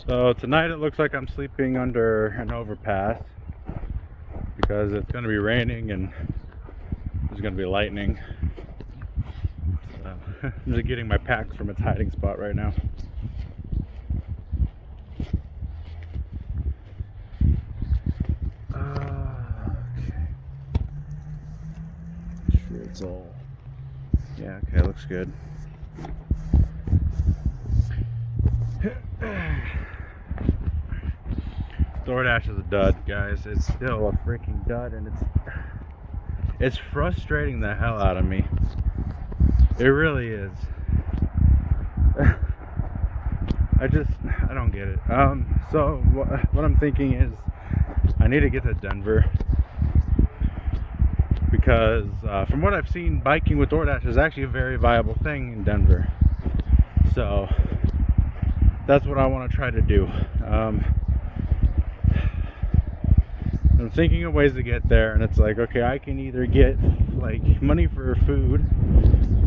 So tonight it looks like I'm sleeping under an overpass because it's going to be raining and there's going to be lightning. So I'm just getting my pack from its hiding spot right now. Okay. Sure it's all. Yeah, okay, looks good. DoorDash is a dud, guys. It's still a freaking dud, and it's frustrating the hell out of me. It really is. I don't get it. So what I'm thinking is I need to get to Denver because from what I've seen, biking with DoorDash is actually a very viable thing in Denver. So that's what I want to try to do. I'm thinking of ways to get there, and it's like, okay, I can either get like money for food,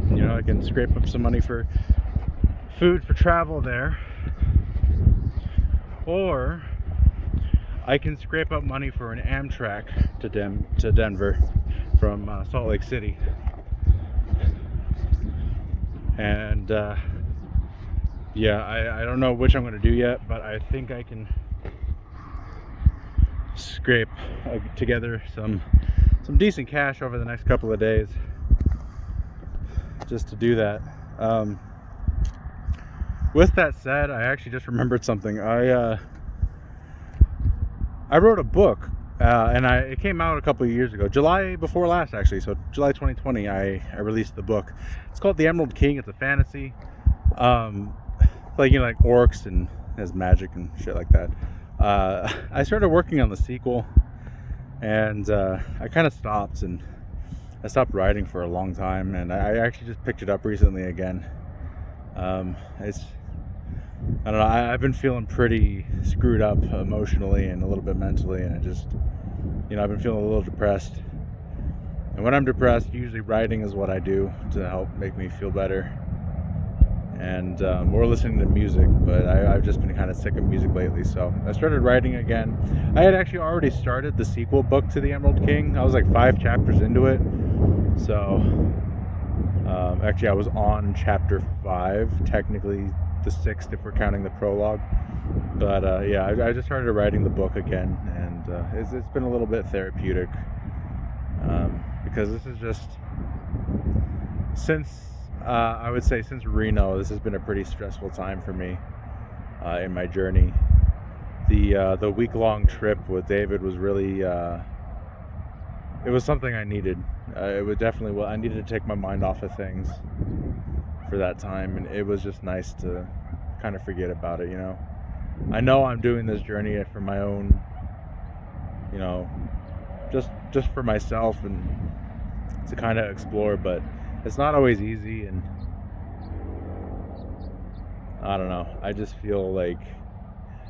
you know, I can scrape up some money for food for travel there, or I can scrape up money for an Amtrak to Denver from Salt Lake City. And yeah, I don't know which I'm going to do yet, but I think I can scrape together some decent cash over the next couple of days just to do that. With that said, I actually just remembered something. I wrote a book, and it came out a couple of years ago, July before last actually. So July 2020, I released the book. It's called The Emerald King. It's a fantasy, like, you know, like orcs and has magic and shit like that. I started working on the sequel, and I kind of stopped, and I stopped writing for a long time, and I actually just picked it up recently again. I don't know, I've been feeling pretty screwed up emotionally and a little bit mentally, and I've been feeling a little depressed. And when I'm depressed, usually writing is what I do to help make me feel better. And or listening to music, but I've just been kind of sick of music lately, so I started writing again. I had actually already started the sequel book to The Emerald King. I was like 5 chapters into it, so actually I was on chapter 5, technically the 6th if we're counting the prologue. But yeah, I just started writing the book again, and it's been a little bit therapeutic, because this is just I would say since Reno, this has been a pretty stressful time for me in my journey. The week-long trip with David was really it was something I needed. It would definitely, I needed to take my mind off of things for that time, and it was just nice to kind of forget about it, you know. I know I'm doing this journey for my own, you know, just for myself and to kind of explore, but it's not always easy, and I don't know. I just feel like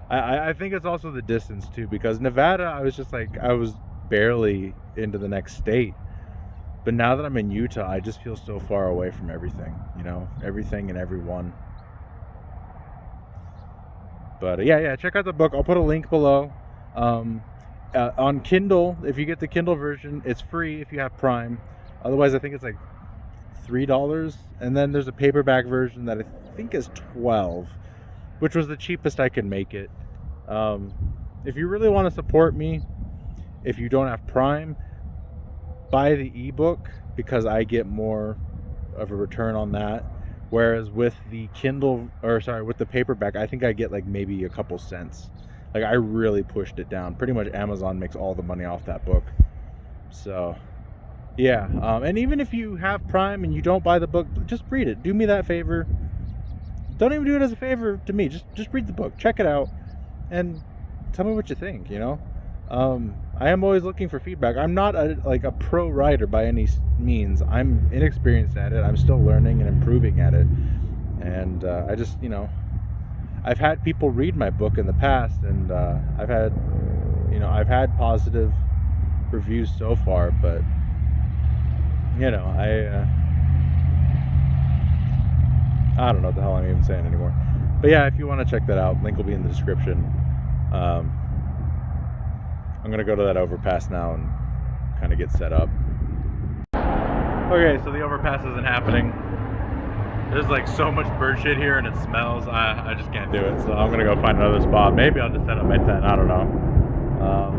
I think it's also the distance too, because Nevada, I was just like, I was barely into the next state, but now that I'm in Utah, I just feel so far away from everything, you know, everything and everyone. But yeah, check out the book. I'll put a link below. On Kindle, if you get the Kindle version, it's free if you have Prime. Otherwise, I think it's like $3, and then there's a paperback version that I think is $12, which was the cheapest I could make it. If you really want to support me, if you don't have Prime, buy the ebook, because I get more of a return on that, whereas with the with the paperback, I think I get like maybe a couple cents. Like, I really pushed it down. Pretty much Amazon makes all the money off that book. So yeah, and even if you have Prime and you don't buy the book, just read it. Do me that favor. Don't even do it as a favor to me. Just read the book, check it out, and tell me what you think, you know. I am always looking for feedback. I'm not a pro writer by any means. I'm inexperienced at it. I'm still learning and improving at it. And I just, you know, I've had people read my book in the past, and I've had positive reviews so far, but you know, I don't know what the hell I'm even saying anymore. But yeah, if you want to check that out, link will be in the description. I'm gonna go to that overpass now and kind of get set up. Okay, so the overpass isn't happening. There's like so much bird shit here and it smells. I just can't do it. So I'm gonna go find another spot. Maybe I'll just set up my tent. I don't know.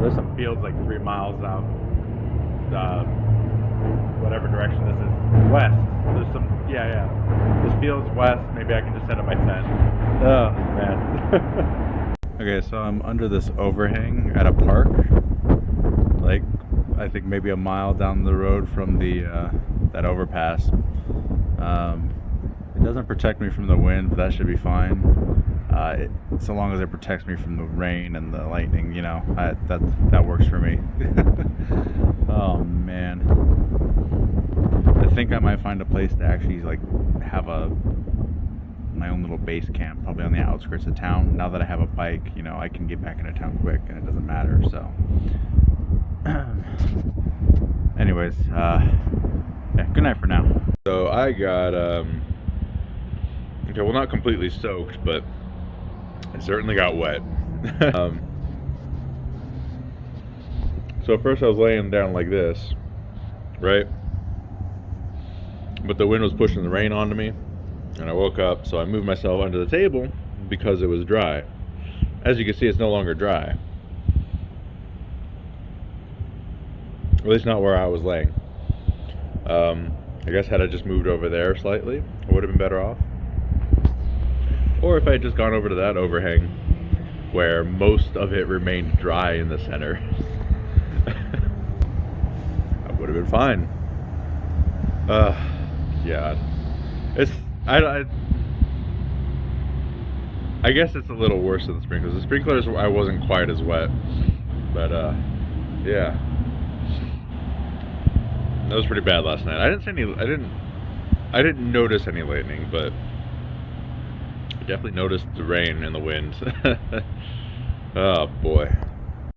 There's some fields like 3 miles out. Whatever direction this is. West. There's some. Yeah. This field's west. Maybe I can just set up my tent. Oh man. Okay, so I'm under this overhang at a park. Like, I think maybe a mile down the road from the that overpass. It doesn't protect me from the wind, but that should be fine. So long as it protects me from the rain and the lightning, you know, that works for me. Oh man, I think I might find a place to actually like have my own little base camp, probably on the outskirts of town. Now that I have a bike, you know, I can get back into town quick, and it doesn't matter. So, anyways, yeah, good night for now. So I got okay, well, not completely soaked, but I certainly got wet. So first I was laying down like this, right? But the wind was pushing the rain onto me, and I woke up, so I moved myself under the table because it was dry. As you can see, it's no longer dry. At least not where I was laying. I guess had I just moved over there slightly, I would have been better off. Or if I had just gone over to that overhang where most of it remained dry in the center, I would have been fine. Yeah. I guess it's a little worse than the sprinklers. The sprinklers, I wasn't quite as wet, but yeah. That was pretty bad last night. I didn't notice any lightning, but I definitely noticed the rain and the wind. Oh boy.